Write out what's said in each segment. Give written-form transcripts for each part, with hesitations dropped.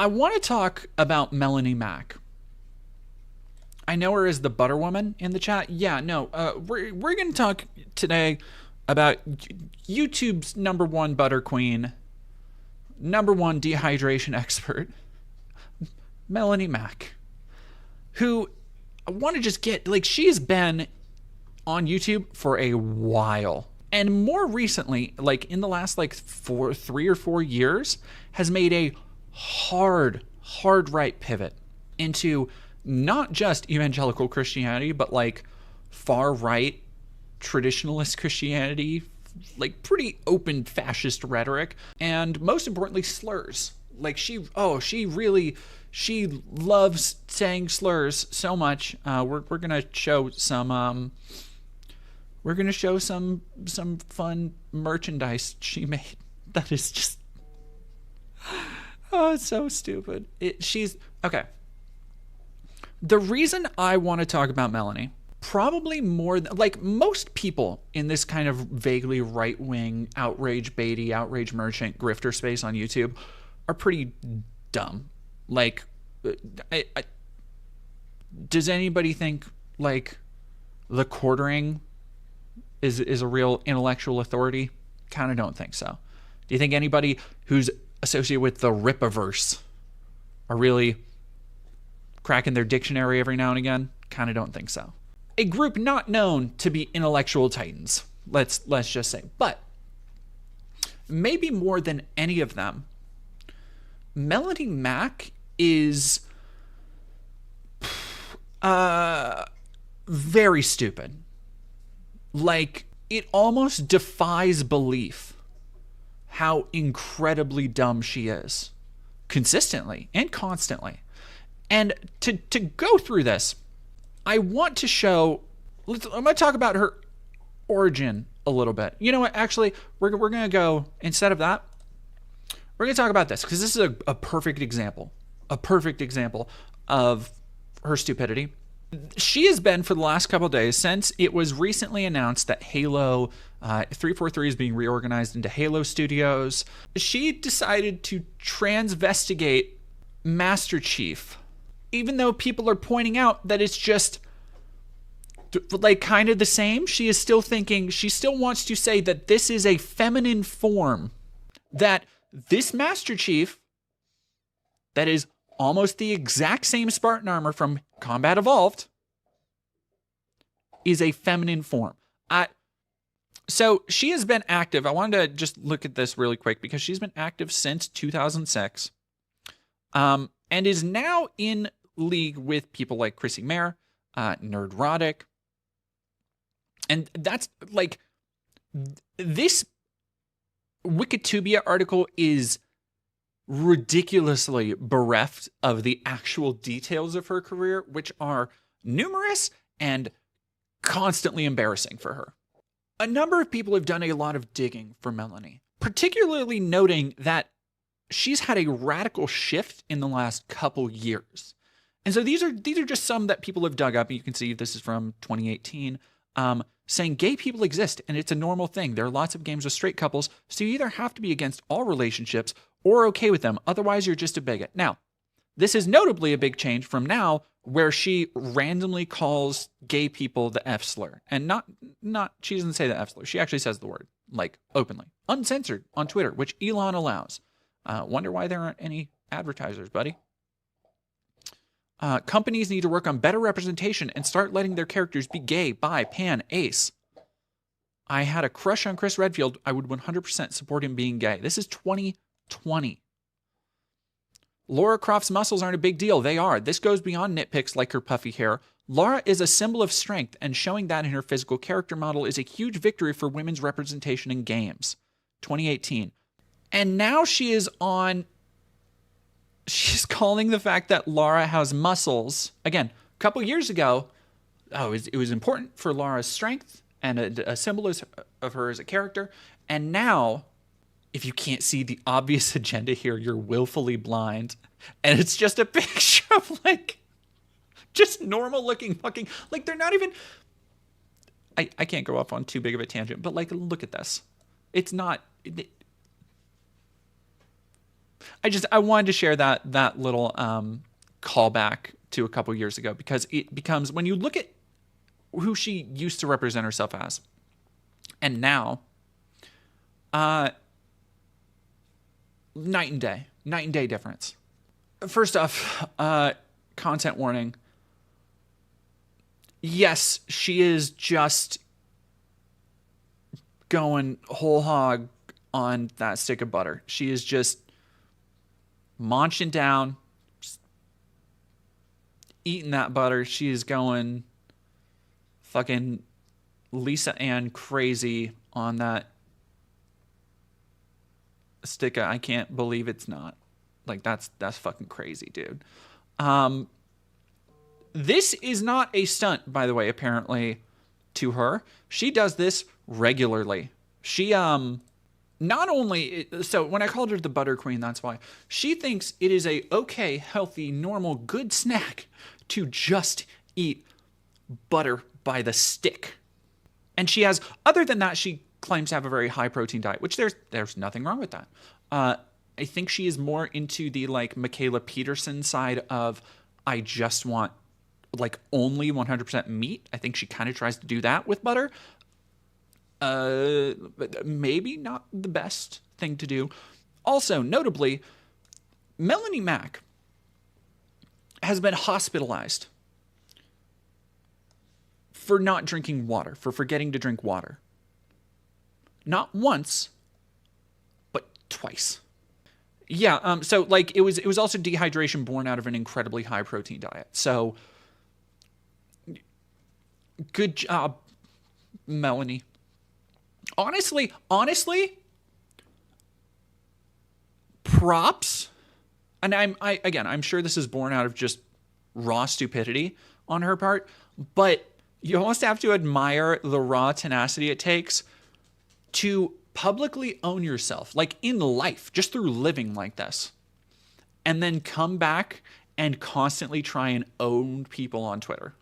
I want to talk about Melonie Mac. I know her as the Butter Woman in the chat. Yeah, no, we're going to talk today about YouTube's #1 butter queen, #1 dehydration expert, Melonie Mac, who I want to just get, like, she has been on YouTube for a while. And more recently, like in the last like 3 or 4 years, has made a hard right pivot into not just evangelical Christianity, but like far right traditionalist Christianity, like pretty open fascist rhetoric, and most importantly, slurs. Like she loves saying slurs so much. We're gonna show some some fun merchandise she made that is just, oh, it's so stupid. She's okay. The reason I want to talk about Melonie, probably more than, like, most people in this kind of vaguely right-wing outrage baity, outrage merchant, grifter space on YouTube are pretty dumb. Like, does anybody think like the quartering is a real intellectual authority? Kind of don't think so. Do you think anybody who's associated with the Rippaverse are really cracking their dictionary every now and again? Kind of don't think so. A group not known to be intellectual titans, let's just say. But maybe more than any of them, Melonie Mac is very stupid. Like, it almost defies belief how incredibly dumb she is, consistently and constantly. And to go through this, I want to show, I'm going to talk about her origin a little bit. You know what? Actually, we're going to go, instead of that, we're going to talk about this, because this is a perfect example of her stupidity. She has been, for the last couple of days, since it was recently announced that Halo 343 is being reorganized into Halo Studios, she decided to transvestigate Master Chief, even though people are pointing out that it's just like kind of the same. She is still thinking, she still wants to say that this is a feminine form, that this Master Chief that is almost the exact same Spartan armor from Combat Evolved is a feminine form. So she has been active. I wanted to just look at this really quick, because she's been active since 2006, and is now in league with people like Chrissy Mayer, Nerdrotic. And that's like, this Wikitubia article is ridiculously bereft of the actual details of her career, which are numerous and constantly embarrassing for her. A number of people have done a lot of digging for Melonie, particularly noting that she's had a radical shift in the last couple years. And so these are just some that people have dug up. You can see this is from 2018, saying gay people exist and it's a normal thing. There are lots of games with straight couples, so you either have to be against all relationships or okay with them. Otherwise, you're just a bigot. Now, this is notably a big change from now, where she randomly calls gay people the F slur. And not she doesn't say the F slur. She actually says the word, like, openly, uncensored on Twitter, which Elon allows. Wonder why there aren't any advertisers, buddy. Companies need to work on better representation and start letting their characters be gay, bi, pan, ace. I had a crush on Chris Redfield. I would 100% support him being gay. This is 2020. Lara Croft's muscles aren't a big deal. They are. This goes beyond nitpicks like her puffy hair. Lara is a symbol of strength, and showing that in her physical character model is a huge victory for women's representation in games. 2018. And now she's calling the fact that Lara has muscles. Again, a couple years ago, it was important for Lara's strength and a symbol of her as a character. And now, if you can't see the obvious agenda here, you're willfully blind. And it's just a picture of, like, just normal looking fucking, like, they're not even, I can't go off on too big of a tangent, but, like, look at this. It's not, I wanted to share that little callback to a couple years ago, because it becomes, when you look at who she used to represent herself as and now, night and day difference. First off, content warning. Yes, she is just going whole hog on that stick of butter. She is just munching down, just eating that butter. She is going fucking Lisa Ann crazy on that stick. I can't believe it's not. Like, that's fucking crazy, dude. This is not a stunt, by the way, apparently, to her. She does this regularly. She, not only, so when I called her the butter queen, that's why. She thinks it is a okay, healthy, normal, good snack to just eat butter by the stick. And she has, other than that, she claims to have a very high protein diet, which there's nothing wrong with that. I think she is more into the like Michaela Peterson side of, I just want like only 100% meat. I think she kind of tries to do that with butter. But maybe not the best thing to do. Also, notably, Melonie Mac has been hospitalized for not drinking water, for forgetting to drink water. Not once, but twice. Yeah, so like it was also dehydration born out of an incredibly high protein diet. So good job, Melonie. Honestly, props. And I'm sure this is born out of just raw stupidity on her part, but you almost have to admire the raw tenacity it takes to publicly own yourself, like in life, just through living like this, and then come back and constantly try and own people on Twitter.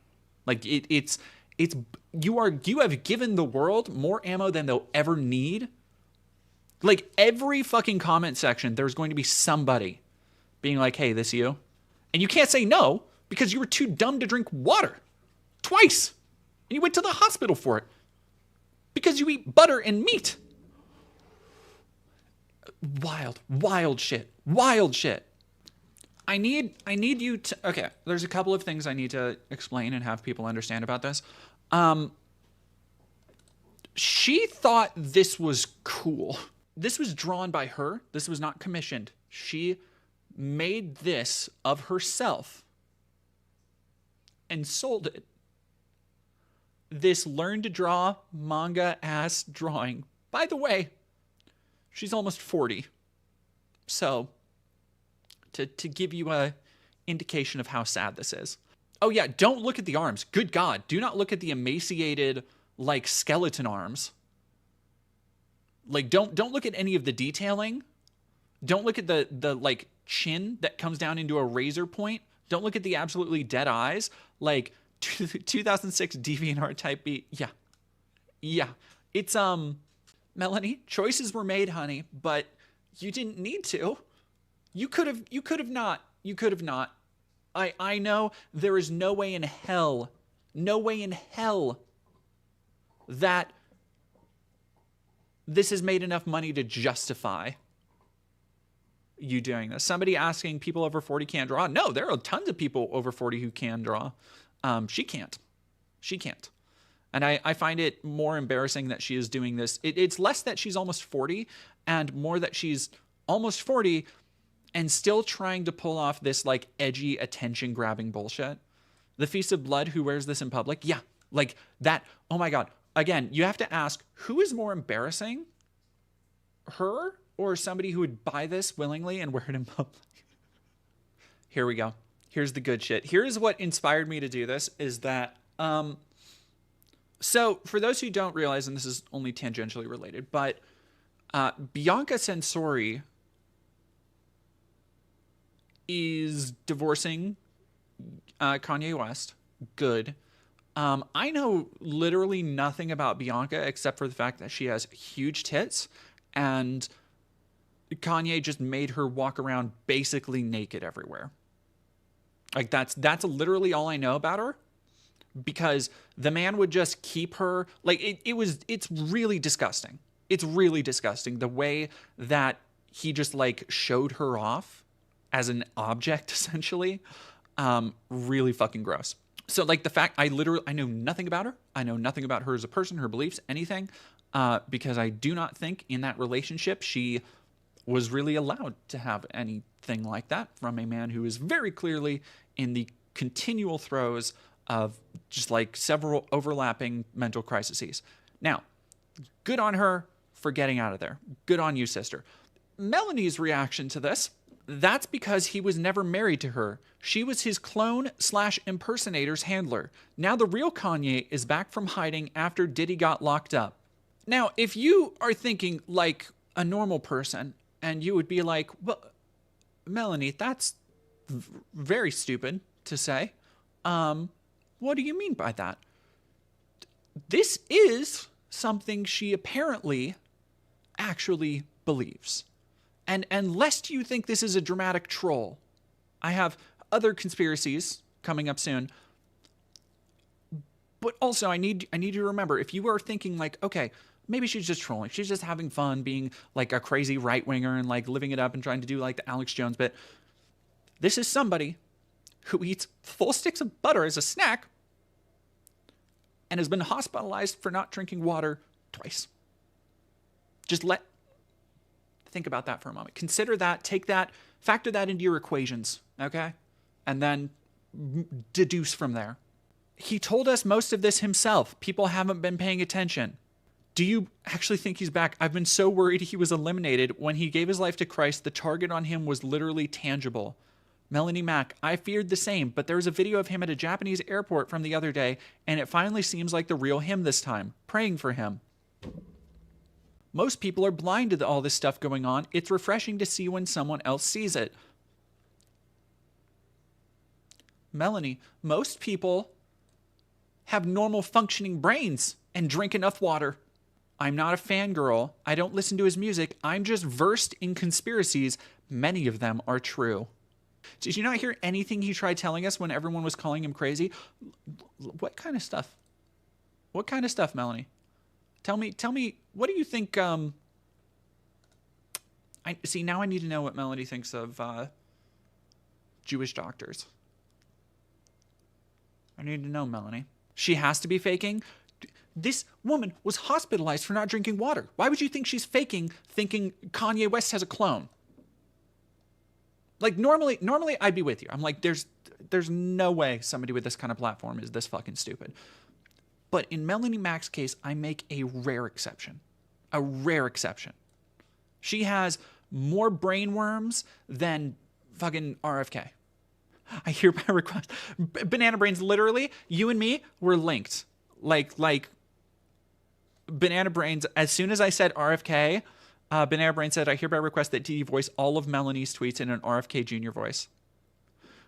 Like it's you have given the world more ammo than they'll ever need. Like every fucking comment section, there's going to be somebody being like, "Hey, this you?" And you can't say no because you were too dumb to drink water twice. And you went to the hospital for it because you eat butter and meat. Wild shit. I need you to, okay, there's a couple of things I need to explain and have people understand about this. She thought this was cool. This was drawn by her. This was not commissioned. She made this of herself and sold it. This learn to draw manga ass drawing. By the way, she's almost 40. So, to give you a indication of how sad this is. Oh yeah, don't look at the arms. Good God, do not look at the emaciated, like, skeleton arms. Like, don't look at any of the detailing. Don't look at the like chin that comes down into a razor point. Don't look at the absolutely dead eyes. Like 2006 DeviantArt type beat. Yeah. It's Melonie, choices were made, honey, but you didn't need to. You could have not. I know there is no way in hell that this has made enough money to justify you doing this. Somebody asking people over 40 can't draw. No, there are tons of people over 40 who can draw. She can't. And I find it more embarrassing that she is doing this. It's less that she's almost 40 and more that she's almost 40 and still trying to pull off this like edgy attention grabbing bullshit. The Feast of Blood, who wears this in public? Yeah, like that. Oh my God. Again, you have to ask, who is more embarrassing? Her or somebody who would buy this willingly and wear it in public? Here we go. Here's the good shit. Here's what inspired me to do this is that, so for those who don't realize, and this is only tangentially related, but Bianca Censori is divorcing Kanye West. Good. I know literally nothing about Bianca except for the fact that she has huge tits and Kanye just made her walk around basically naked everywhere. Like that's literally all I know about her, because the man would just keep her like it's really disgusting. It's really disgusting the way that he just like showed her off as an object essentially. Really fucking gross. So like the fact I know nothing about her. I know nothing about her as a person, her beliefs, anything, because I do not think in that relationship she was really allowed to have anything like that from a man who is very clearly in the continual throes of just like several overlapping mental crises. Now, good on her for getting out of there. Good on you, sister. Melonie's reaction to this, that's because he was never married to her. She was his clone/impersonator's handler. Now the real Kanye is back from hiding after Diddy got locked up. Now, if you are thinking like a normal person, and you would be like, well, Melonie, that's very stupid to say. What do you mean by that? This is something she apparently actually believes. And lest you think this is a dramatic troll, I have other conspiracies coming up soon. But also, I need you to remember, if you are thinking like, okay, maybe she's just trolling, she's just having fun being like a crazy right-winger and like living it up and trying to do like the Alex Jones bit. This is somebody who eats full sticks of butter as a snack and has been hospitalized for not drinking water twice. Think about that for a moment. Consider that, take that, factor that into your equations, okay? And then deduce from there. He told us most of this himself. People haven't been paying attention. Do you actually think he's back? I've been so worried he was eliminated. When he gave his life to Christ, the target on him was literally tangible. Melonie Mac, I feared the same, but there was a video of him at a Japanese airport from the other day, and it finally seems like the real him this time. Praying for him. Most people are blind to all this stuff going on. It's refreshing to see when someone else sees it. Melonie, most people have normal functioning brains and drink enough water. I'm not a fangirl. I don't listen to his music. I'm just versed in conspiracies. Many of them are true. Did you not hear anything he tried telling us when everyone was calling him crazy? What kind of stuff? What kind of stuff, Melonie? Tell me, what do you think, now I need to know what Melonie thinks of, Jewish doctors. I need to know, Melonie. She has to be faking? This woman was hospitalized for not drinking water. Why would you think she's faking, thinking Kanye West has a clone? Like, normally I'd be with you. I'm like, there's no way somebody with this kind of platform is this fucking stupid. But in Melonie Mac's case, I make a rare exception. A rare exception. She has more brainworms than fucking RFK. I hereby request. Banana Brains, literally, you and me were linked. Like Banana Brains, as soon as I said RFK, Banana Brains said, I hereby request that TD voice all of Melonie's tweets in an RFK Jr. voice.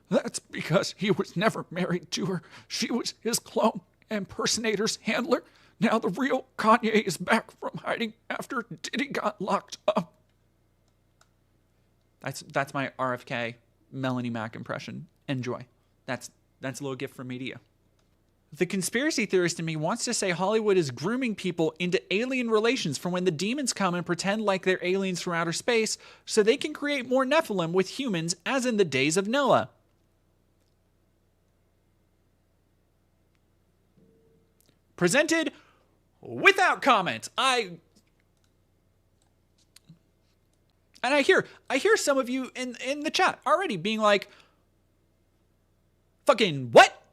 That's because he was never married to her. She was his clone impersonator's handler. Now the real Kanye is back from hiding after Diddy got locked up. That's my RFK Melonie Mac impression. Enjoy. That's a little gift from me to you. The conspiracy theorist in me wants to say Hollywood is grooming people into alien relations for when the demons come and pretend like they're aliens from outer space so they can create more Nephilim with humans as in the days of Noah. Presented without comment. I hear some of you in the chat already being like, fucking what?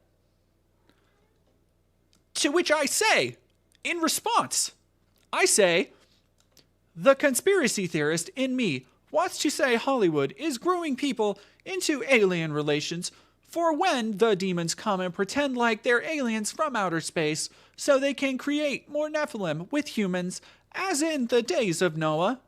To which I say, in response, I say, the conspiracy theorist in me wants to say Hollywood is grooming people into alien relations for when the demons come and pretend like they're aliens from outer space so they can create more Nephilim with humans, as in the days of Noah.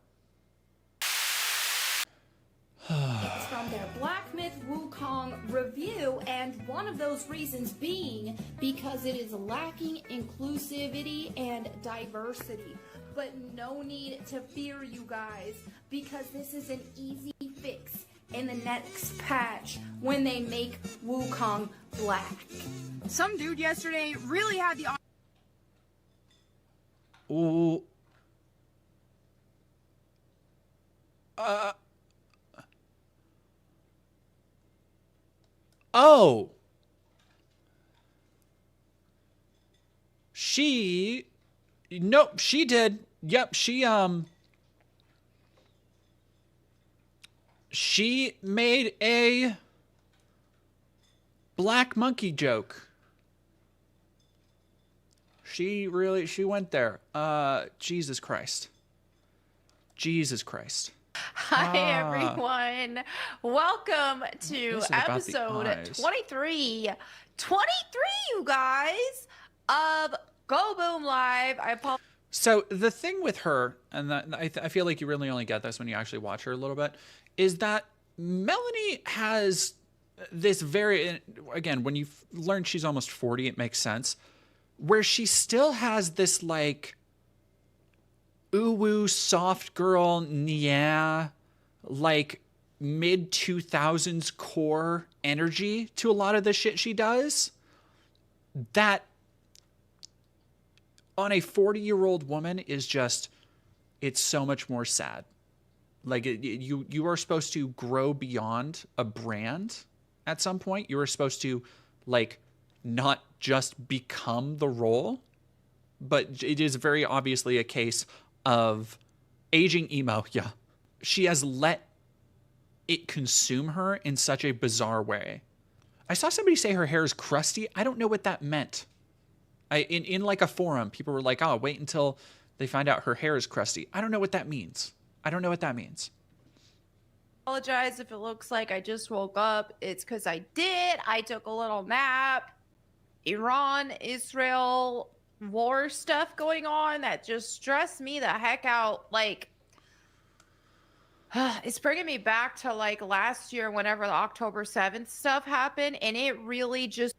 It's from their Black Myth Wukong review, and one of those reasons being because it is lacking inclusivity and diversity. but no need to fear, you guys, because this is an easy fix in the next patch when they make Wukong black. Some dude yesterday really had the... Ooh. Oh. Nope, she did. Yep, she made a black monkey joke. She went there. Jesus Christ. Jesus Christ. Hi, everyone. Welcome to episode 23. 23, you guys, of Go Boom Live. I apologize. So the thing with her, and I feel like you really only get this when you actually watch her a little bit, is that Melonie has this very, again, when you learn she's almost 40, it makes sense, where she still has this like ooh-woo soft girl, yeah, like mid-2000s core energy to a lot of the shit she does that on a 40-year-old woman is just, it's so much more sad. Like you are supposed to grow beyond a brand at some point. You are supposed to like not just become the role, but it is very obviously a case of aging emo. Yeah. She has let it consume her in such a bizarre way. I saw somebody say her hair is crusty. I don't know what that meant. In like a forum, people were like, oh, wait until they find out her hair is crusty. I don't know what that means. I don't know what that means. Apologize if it looks like I just woke up. It's because I did. I took a little nap. Iran, Israel war stuff going on that just stressed me the heck out. Like, it's bringing me back to like last year whenever the October 7th stuff happened. And it really just...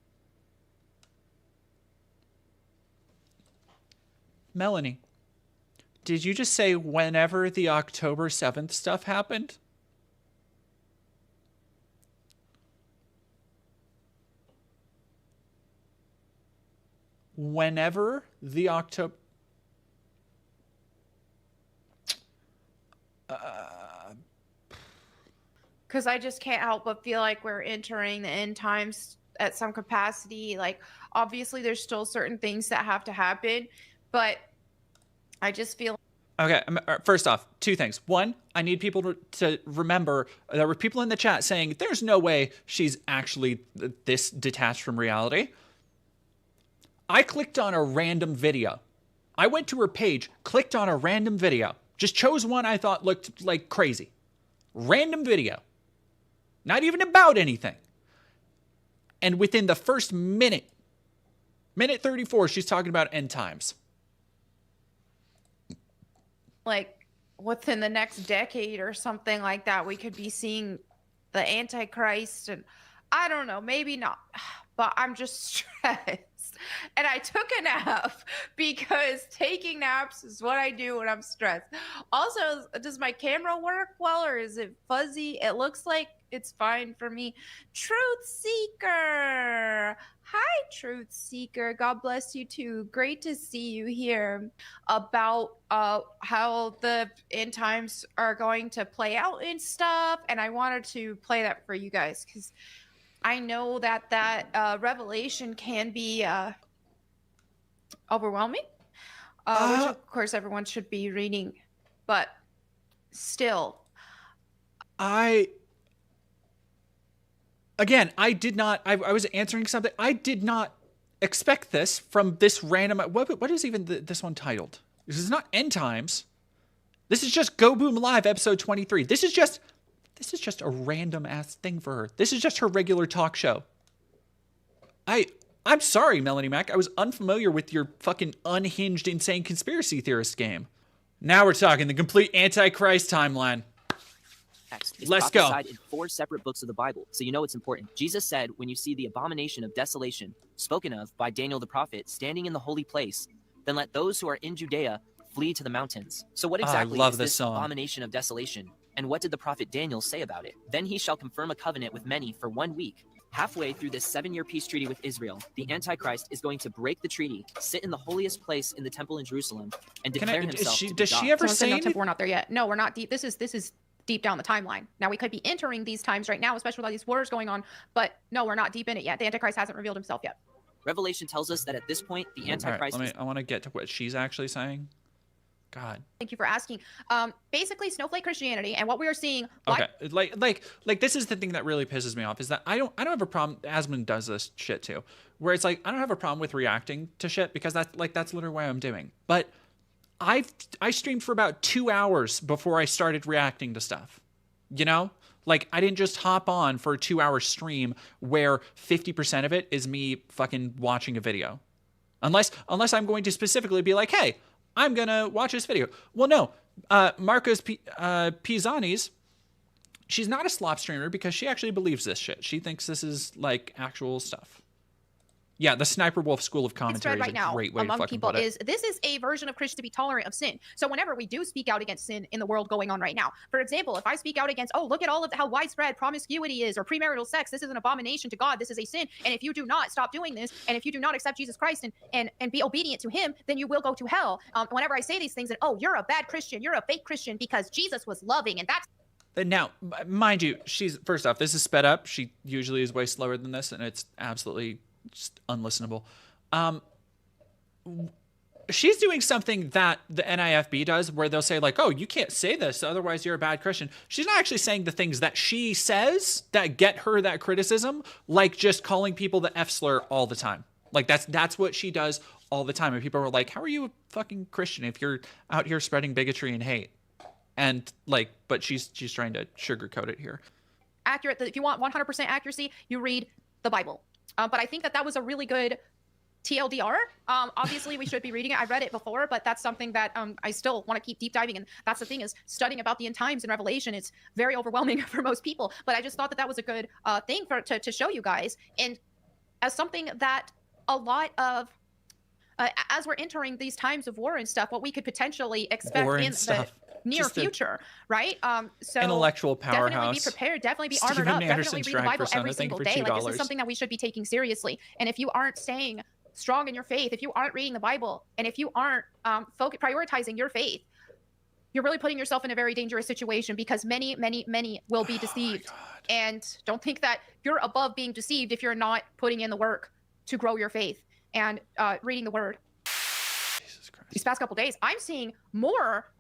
Melonie, did you just say whenever the October 7th stuff happened? Whenever the October... Because I just can't help but feel like we're entering the end times at some capacity. Like, obviously, there's still certain things that have to happen, but I just feel... Okay, first off, two things. One, I need people to remember there were people in the chat saying there's no way she's actually this detached from reality. I clicked on a random video. I went to her page, clicked on a random video, just chose one I thought looked like crazy. Random video. Not even about anything. And within the first minute 34, she's talking about end times. Like, within the next decade or something like that, we could be seeing the Antichrist, and I don't know, maybe not, but I'm just stressed. And I took a nap because taking naps is what I do when I'm stressed. Also, does my camera work well or is it fuzzy? It looks like it's fine for me. Truth Seeker. Hi, Truth Seeker. God bless you too. Great to see you here about how the end times are going to play out and stuff. And I wanted to play that for you guys because I know that revelation can be overwhelming, which of course everyone should be reading, but still. I did not, I was answering something. I did not expect this from this random, what is even this one titled? This is not End Times. This is just Go Boom Live episode 23. This is just a random ass thing for her. This is just her regular talk show. I'm sorry, Melonie Mac. I was unfamiliar with your fucking unhinged, insane conspiracy theorist game. Now we're talking the complete Antichrist timeline. Let's go. In 4 separate books of the Bible, so you know it's important. Jesus said, when you see the abomination of desolation spoken of by Daniel the prophet standing in the holy place, then let those who are in Judea flee to the mountains. So what I exactly love is this this song. abomination of desolation? And what did the prophet Daniel say about it? Then he shall confirm a covenant with many for 1 week. Halfway through this 7-year peace treaty with Israel, the Antichrist is going to break the treaty, sit in the holiest place in the temple in Jerusalem, and declare himself to be does God. she ever Someone said say no, anything? Tiff, we're not there yet. No, we're not deep. This is deep down the timeline. Now we could be entering these times right now, especially with all these wars going on. But no, we're not deep in it yet. The Antichrist hasn't revealed himself yet. Revelation tells us that at this point, the Antichrist is... I want to get to what she's actually saying. God. Thank you for asking. Basically, Snowflake Christianity and what we are seeing. Okay, like this is the thing that really pisses me off is that I don't have a problem. Asmund does this shit too, where it's like I don't have a problem with reacting to shit because that's literally what I'm doing. But I streamed for about 2 hours before I started reacting to stuff. You know, like I didn't just hop on for a 2-hour stream where 50% of it is me fucking watching a video, unless I'm going to specifically be like, hey, I'm gonna watch this video. Well, no, Marcos Pisani's, she's not a slop streamer because she actually believes this shit. She thinks this is like actual stuff. Yeah, the Sniper Wolf School of Commentary is a great way to fucking put it. This is a version of Christian to be tolerant of sin. So whenever we do speak out against sin in the world going on right now, for example, if I speak out against, oh, look at all of how widespread promiscuity is or premarital sex, this is an abomination to God, this is a sin. And if you do not stop doing this, and if you do not accept Jesus Christ and be obedient to him, then you will go to hell. Whenever I say these things, and oh, you're a bad Christian, you're a fake Christian because Jesus was loving, and that's... Now, mind you, she's, first off, this is sped up. She usually is way slower than this, and it's absolutely just unlistenable. She's doing something that the NIFB does where they'll say like, oh, you can't say this, otherwise you're a bad Christian. She's not actually saying the things that she says that get her that criticism, like just calling people the F slur all the time. Like that's what she does all the time. And people are like, how are you a fucking Christian if you're out here spreading bigotry and hate? And like, but she's trying to sugarcoat it here. Accurate. If you want 100% accuracy, you read the Bible. But I think that was a really good TLDR. Obviously, we should be reading it. I read it before, but that's something that I still want to keep deep diving. And that's the thing is studying about the end times and Revelation. It's very overwhelming for most people. But I just thought that was a good thing to show you guys. And as something that a lot of, as we're entering these times of war and stuff, what we could potentially expect in the near future, right? So intellectual powerhouse. Definitely be prepared. Definitely be armored up. Definitely read the Bible every single day. Like this is something that we should be taking seriously. And if you aren't staying strong in your faith, if you aren't reading the Bible, and if you aren't prioritizing your faith, you're really putting yourself in a very dangerous situation because many will be deceived. And don't think that you're above being deceived if you're not putting in the work to grow your faith and reading the Word. Jesus Christ. These past couple days, I'm seeing more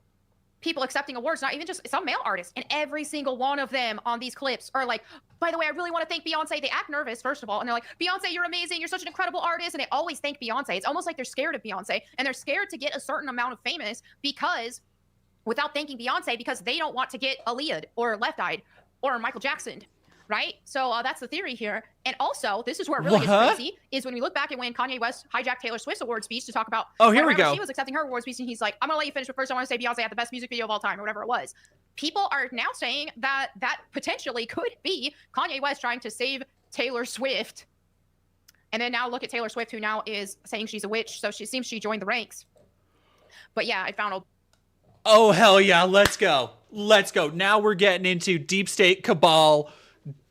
people accepting awards, not even just some male artists, and every single one of them on these clips are like, by the way, I really want to thank Beyonce. They act nervous, first of all, and they're like, Beyonce, you're amazing, you're such an incredible artist, and they always thank Beyonce. It's almost like they're scared of Beyonce, and they're scared to get a certain amount of famous because, without thanking Beyonce, because they don't want to get Aaliyah'd or Left-Eyed or Michael Jackson'd. Right? So that's the theory here. And also, this is where it really gets crazy, is when we look back at when Kanye West hijacked Taylor Swift's award speech to talk about, oh, here we go. She was accepting her award speech, and he's like, I'm gonna let you finish, but first I want to say Beyonce had the best music video of all time, or whatever it was. People are now saying that potentially could be Kanye West trying to save Taylor Swift. And then now look at Taylor Swift, who now is saying she's a witch, so she seems she joined the ranks. But yeah, I found a... Oh, hell yeah, let's go. Let's go. Now we're getting into deep state cabal,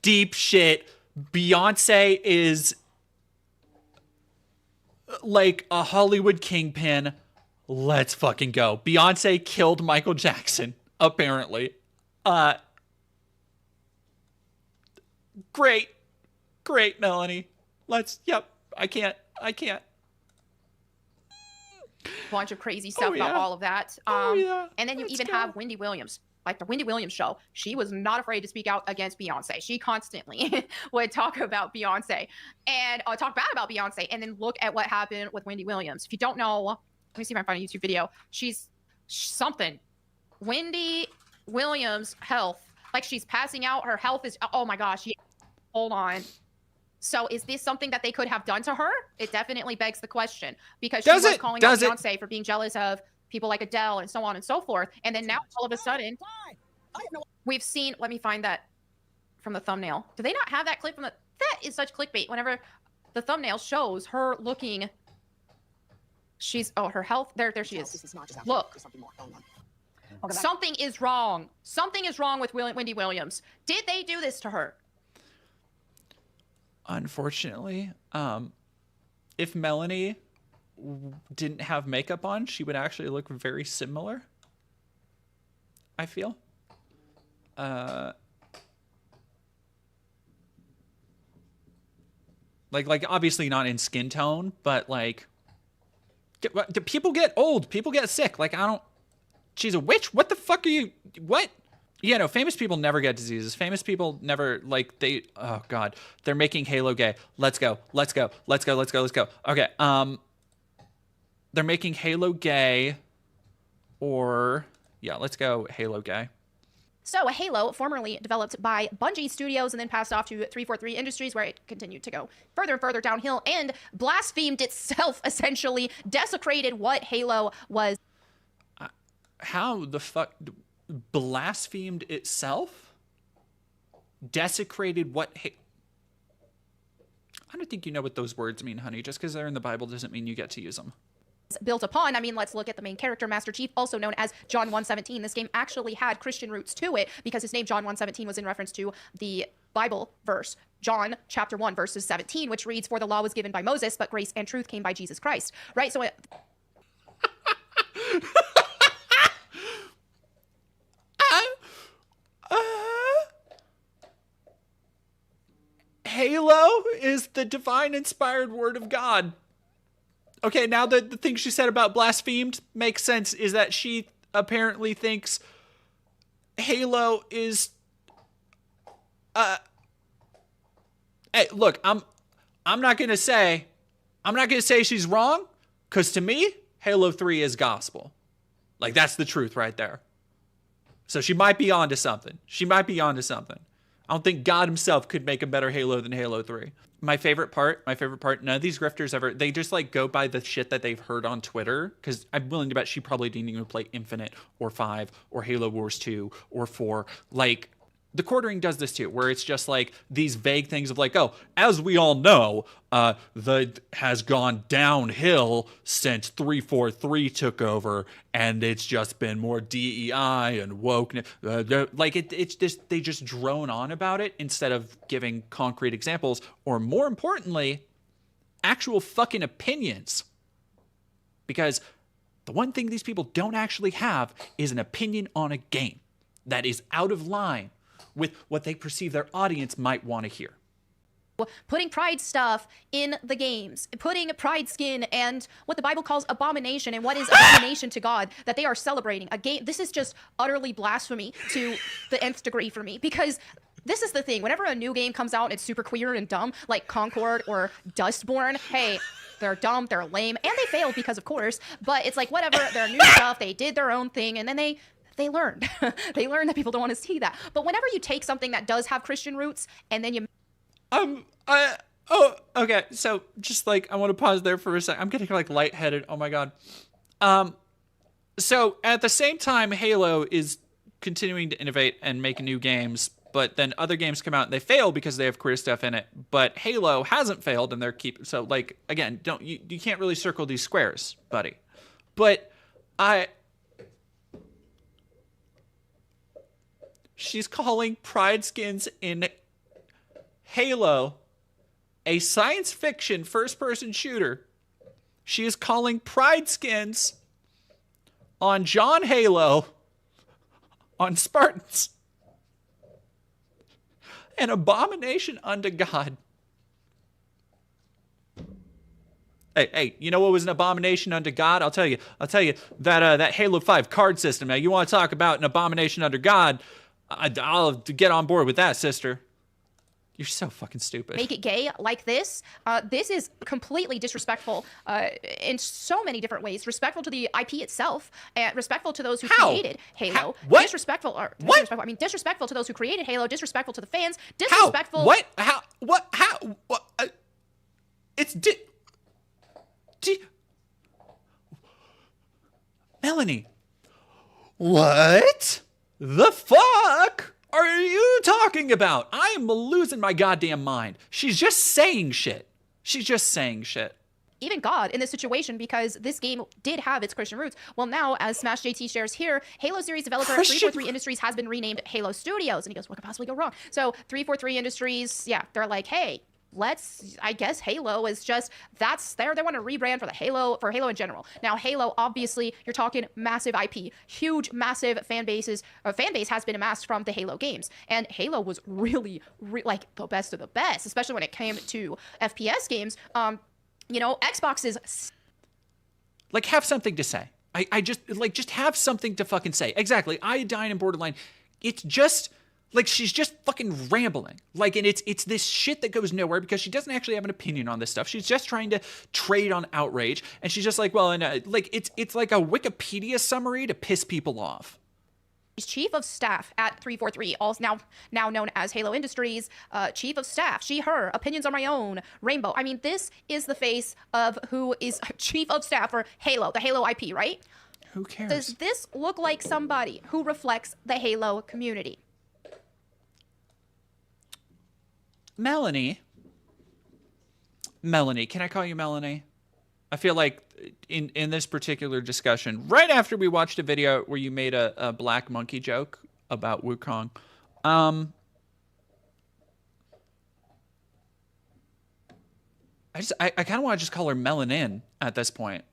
deep shit. Beyonce is like a Hollywood kingpin. Let's fucking go. Beyonce killed Michael Jackson, apparently. Great, Melonie. Yep, I can't. Bunch of crazy stuff about all of that. And then you even have Wendy Williams. Like the Wendy Williams show, she was not afraid to speak out against Beyonce. She constantly would talk about Beyonce and talk bad about Beyonce. And then look at what happened with Wendy Williams. If you don't know, let me see if I can find a YouTube video. She's something. Wendy Williams' health, like she's passing out. Her health is, oh my gosh. Hold on. So is this something that they could have done to her? It definitely begs the question because she was calling out Beyonce for being jealous of people like Adele and so on and so forth. And then now all of a sudden we've seen, let me find that from the thumbnail. Do they not have that clip from that is such clickbait. Whenever the thumbnail shows her looking She's her health. There she is. This is not just Look. there's something more going on. Something is wrong. Something is wrong with Wendy Williams. Did they do this to her? Unfortunately, if Melonie didn't have makeup on, she would actually look very similar, I feel. Like obviously not in skin tone, but like, do people get old? People get sick. Like, I don't, she's a witch? What the fuck are you, what? Yeah, no, famous people never get diseases. Famous people never, like, they, oh God, they're making Halo gay. Let's go. Okay, they're making Halo gay, or, yeah, let's go Halo gay. So, Halo, formerly developed by Bungie Studios and then passed off to 343 Industries, where it continued to go further and further downhill and blasphemed itself, essentially, desecrated what Halo was. How the fuck? Blasphemed itself? Desecrated what? I don't think you know what those words mean, honey. Just because they're in the Bible doesn't mean you get to use them. Built upon. I mean, let's look at the main character, Master Chief, also known as John 1:17. This game actually had Christian roots to it because his name John 1:17 was in reference to the Bible verse, John chapter 1 verses 17, which reads, "For the law was given by Moses, but grace and truth came by Jesus Christ." Right? So Halo is the divine inspired word of God. Okay, now the thing she said about blasphemed makes sense, is that she apparently thinks Halo is hey, look, I'm not gonna say she's wrong, because to me, Halo 3 is gospel. Like, that's the truth right there. So she might be onto something. I don't think God himself could make a better Halo than Halo 3. My favorite part, none of these grifters ever, they just like go by the shit that they've heard on Twitter, because I'm willing to bet she probably didn't even play Infinite or 5 or Halo Wars 2 or 4. Like, the quartering does this too, where it's just like these vague things of like, oh, as we all know, the has gone downhill since 343 took over, and it's just been more DEI and woke. Like it's just, they just drone on about it instead of giving concrete examples, or more importantly, actual fucking opinions. Because the one thing these people don't actually have is an opinion on a game that is out of line with what they perceive their audience might want to hear. putting pride stuff in the games, putting pride skin and what the Bible calls abomination, and what is abomination to God that they are celebrating. A game, this is just utterly blasphemy to the nth degree for me, because this is the thing. Whenever a new game comes out and it's super queer and dumb, like Concord or Dustborn, hey, they're dumb, they're lame, and they failed because, of course, but it's like, whatever, they're new stuff, they did their own thing, and then they learned. They learned that people don't want to see that. But whenever you take something that does have Christian roots and then you... Okay, so just like, I want to pause there for a second. I'm getting like lightheaded. Oh my God. So at the same time, Halo is continuing to innovate and make new games, but then other games come out and they fail because they have queer stuff in it. But Halo hasn't failed, and they're so like, again, you can't really circle these squares, buddy. But she's calling pride skins in Halo a science fiction first-person shooter. She is calling pride skins on John Halo, on Spartans, an abomination unto God. Hey, you know what was an abomination unto God? I'll tell you that Halo 5 card system. Now, you want to talk about an abomination unto God? I'll get on board with that, sister. You're so fucking stupid. Make it gay like this. This is completely disrespectful in so many different ways. Respectful to the IP itself, and respectful to those who created Halo. What? Disrespectful. What? Disrespectful. I mean, disrespectful to those who created Halo. Disrespectful to the fans. Disrespectful. How? What? How? What? How? What? It's Melonie. What the fuck are you talking about? I am losing my goddamn mind. She's just saying shit. even God in this situation, because this game did have its Christian roots. Well, now, as Smash JT shares here, Halo series developer 343 Industries has been renamed Halo Studios. And he goes, what could possibly go wrong? So 343 Industries, yeah, they're like, hey, I guess Halo is just, they want to rebrand for Halo in general. Now, Halo, obviously, you're talking massive IP, huge, massive fan base has been amassed from the Halo games. And Halo was really, like the best of the best, especially when it came to FPS games. Xbox is like, have something to say. I just have something to fucking say. Exactly. Iodine and Borderline. It's just like, she's just fucking rambling. Like, and it's this shit that goes nowhere because she doesn't actually have an opinion on this stuff. She's just trying to trade on outrage. And she's just like, well, and like, it's like a Wikipedia summary to piss people off. He's chief of staff at 343, also now known as Halo Industries, chief of staff, she, her, opinions are my own, Rainbow. I mean, this is the face of who is chief of staff for Halo, the Halo IP, right? Who cares? Does this look like somebody who reflects the Halo community? Melonie, can I call you Melonie? I feel like in this particular discussion, right after we watched a video where you made a black monkey joke about Wukong, I kind of want to just call her Melanin at this point.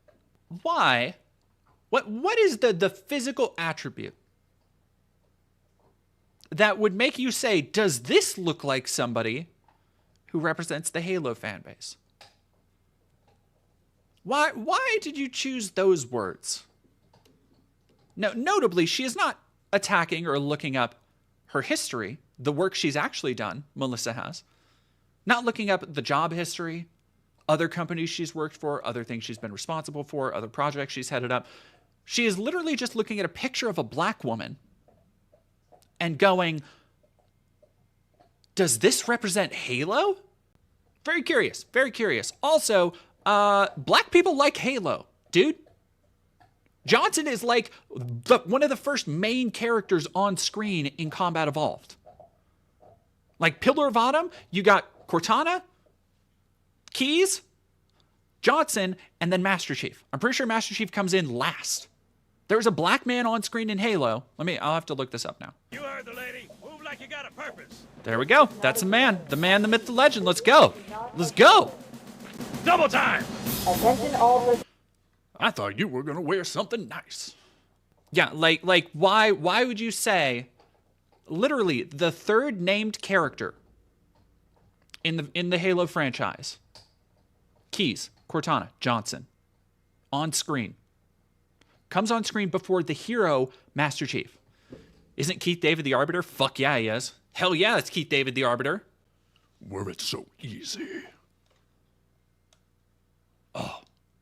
Why? What is the physical attribute that would make you say, does this look like somebody who represents the Halo fan base? Why did you choose those words? Now, notably, she is not attacking or looking up her history, the work she's actually done, Melissa has. Not looking up the job history, other companies she's worked for, other things she's been responsible for, other projects she's headed up. She is literally just looking at a picture of a black woman and going, does this represent Halo? Very curious, very curious. Also, black people like Halo, dude. Johnson is like one of the first main characters on screen in Combat Evolved. Like Pillar of Autumn, you got Cortana, Keyes, Johnson, and then Master Chief. I'm pretty sure Master Chief comes in last. There was a black man on screen in Halo. I'll have to look this up now. You heard the lady. Move like you got a purpose. There we go. That's a man. The man, the myth, the legend. Let's go. Let's go. Double time. Attention all. I thought you were gonna wear something nice. Yeah, like why would you say literally the third named character in the Halo franchise? Keyes, Cortana, Johnson. On screen. Comes on screen before the hero, Master Chief. Isn't Keith David the Arbiter? Fuck yeah, he is. Hell yeah, it's Keith David the Arbiter. Were it so easy.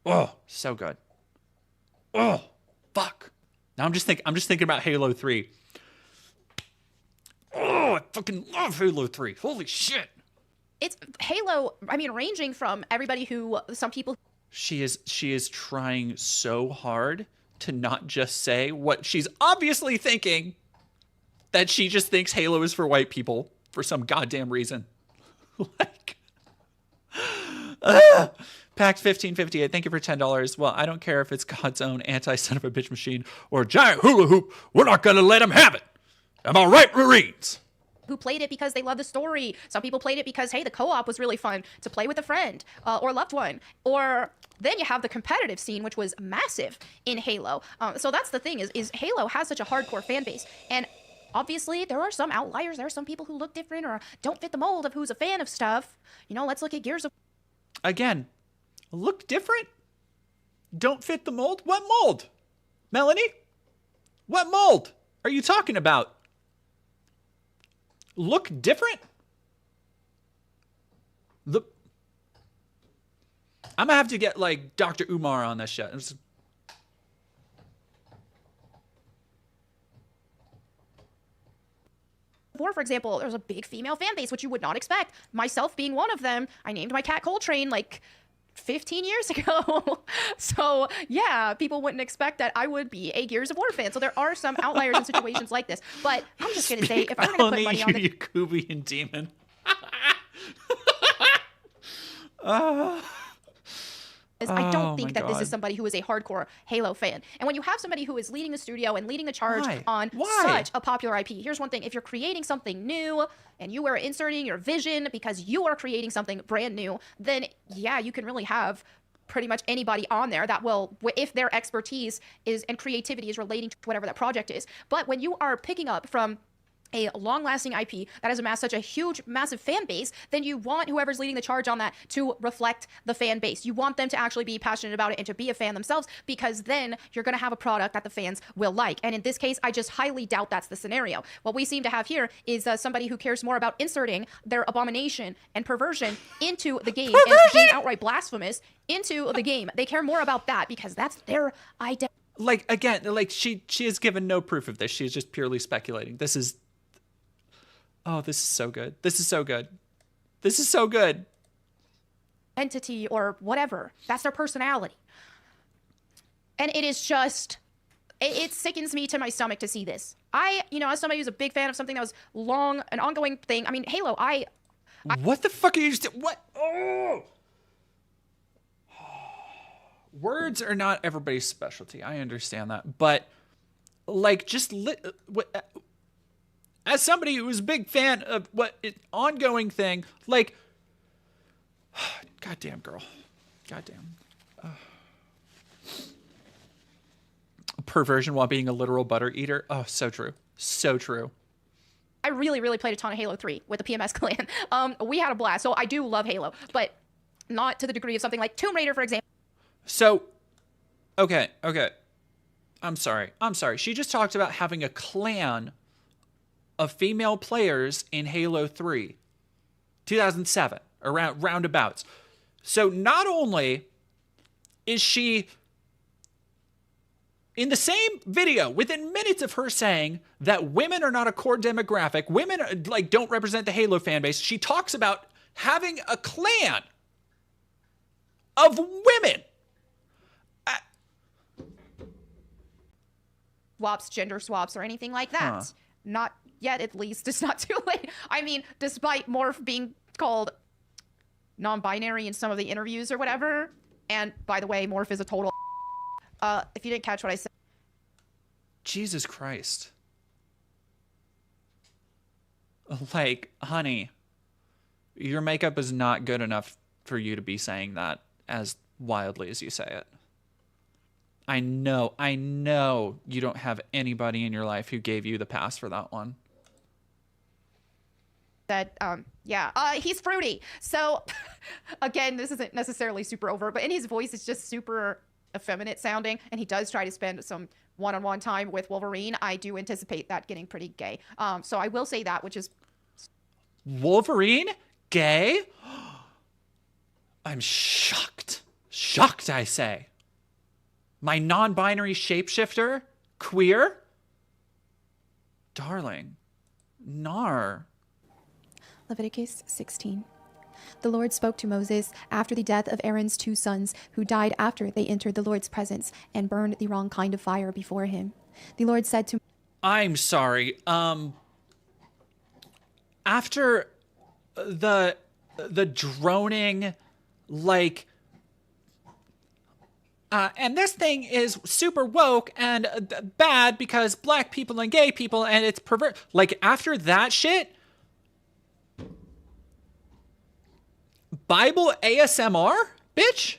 Oh, so good. Oh, fuck. Now I'm just thinking about Halo 3. Oh, I fucking love Halo 3. Holy shit. It's Halo, I mean, ranging from everybody who, some people. She is trying so hard to not just say what she's obviously thinking, that she just thinks Halo is for white people for some goddamn reason. Like, Pax 1558, thank you for $10. Well, I don't care if it's God's own anti-son of a bitch machine or a giant hula hoop. We're not going to let him have it. Am I right, Marines? Who played it because they love the story. Some people played it because, hey, the co-op was really fun to play with a friend or loved one. Or then you have the competitive scene, which was massive in Halo. So that's the thing is Halo has such a hardcore fan base. And obviously, there are some outliers. There are some people who look different or don't fit the mold of who's a fan of stuff. You know, let's look at Gears of... Again, look different? Don't fit the mold? What mold? Melonie? What mold are you talking about? Look different? I'm gonna have to get like Dr. Umar on this shit. War, for example, there's a big female fan base, which you would not expect. Myself being one of them. I named my cat Coltrane like 15 years ago. So yeah, people wouldn't expect that I would be a Gears of War fan. So there are some outliers in situations like this. But I'm just gonna say, if we're gonna put money on the Yakubian demon. I Oh don't think my that this God. is somebody who is a hardcore Halo fan. And when you have somebody who is leading the studio and leading the charge Why? on Why? such a popular IP, here's one thing. If you're creating something new and you are inserting your vision because you are creating something brand new, then yeah, you can really have pretty much anybody on there that will, if their expertise is and creativity is relating to whatever that project is. But when you are picking up from a long-lasting IP that has amassed such a huge, massive fan base, then you want whoever's leading the charge on that to reflect the fan base. You want them to actually be passionate about it and to be a fan themselves, because then you're going to have a product that the fans will like. And in this case, I just highly doubt that's the scenario. What we seem to have here is somebody who cares more about inserting their abomination and perversion into the game and being outright blasphemous into the game. They care more about that because that's their identity. Like, again, like she has given no proof of this. She is just purely speculating. This is so good. This is so good. This is so good. Entity or whatever. That's their personality. And it is just, it sickens me to my stomach to see this. As somebody who's a big fan of something that was long, an ongoing thing. I mean, Halo, What the fuck are you what? Oh! Words are not everybody's specialty. I understand that. But, like, just as somebody who's a big fan of ongoing thing, like, goddamn girl, goddamn, perversion while being a literal butter eater. Oh, so true, so true. I really, really played a ton of Halo 3 with the PMS clan. We had a blast, so I do love Halo, but not to the degree of something like Tomb Raider, for example. So, okay. I'm sorry. She just talked about having a clan of female players in Halo 3, 2007, around roundabouts. So not only is she in the same video, within minutes of her saying that women are not a core demographic, women don't represent the Halo fan base, she talks about having a clan of women. Swaps, gender swaps, or anything like that. Not yet, at least. It's not too late. I mean, despite Morph being called non-binary in some of the interviews or whatever, and by the way, Morph is a total if you didn't catch what I said. Jesus Christ. Like, honey, your makeup is not good enough for you to be saying that as wildly as you say it. I know you don't have anybody in your life who gave you the pass for that one. That, he's fruity. So, again, this isn't necessarily super overt, but in his voice, it's just super effeminate sounding, and he does try to spend some one-on-one time with Wolverine. I do anticipate that getting pretty gay. So I will say that, which is... Wolverine? Gay? I'm shocked. Shocked, I say. My non-binary shapeshifter? Queer? Darling. Nar. Leviticus 16. The Lord spoke to Moses after the death of Aaron's 2 sons, who died after they entered the Lord's presence and burned the wrong kind of fire before him. The Lord said to... I'm sorry. After the droning, like... and this thing is super woke and bad because black people and gay people and it's pervert. Like, after that shit, Bible ASMR, bitch?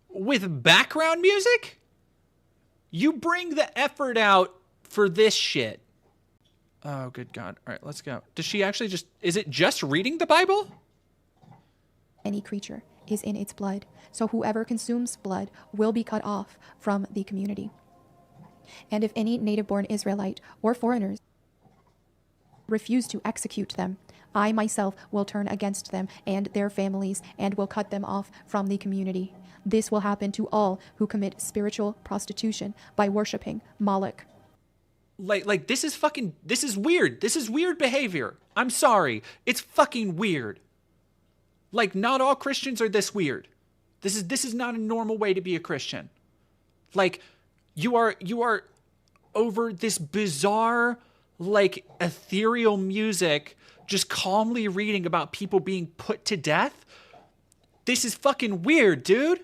With background music? You bring the effort out for this shit. Oh, good God. All right, let's go. Does she actually just... Is it just reading the Bible? Any creature is in its blood, so whoever consumes blood will be cut off from the community. And if any native-born Israelite or foreigners refuse to execute them, I myself will turn against them and their families and will cut them off from the community. This will happen to all who commit spiritual prostitution by worshiping Moloch. Like this is weird. This is weird behavior. I'm sorry. It's fucking weird. Like, not all Christians are this weird. This is not a normal way to be a Christian. Like, you are over this bizarre, like ethereal music, just calmly reading about people being put to death. This is fucking weird, dude.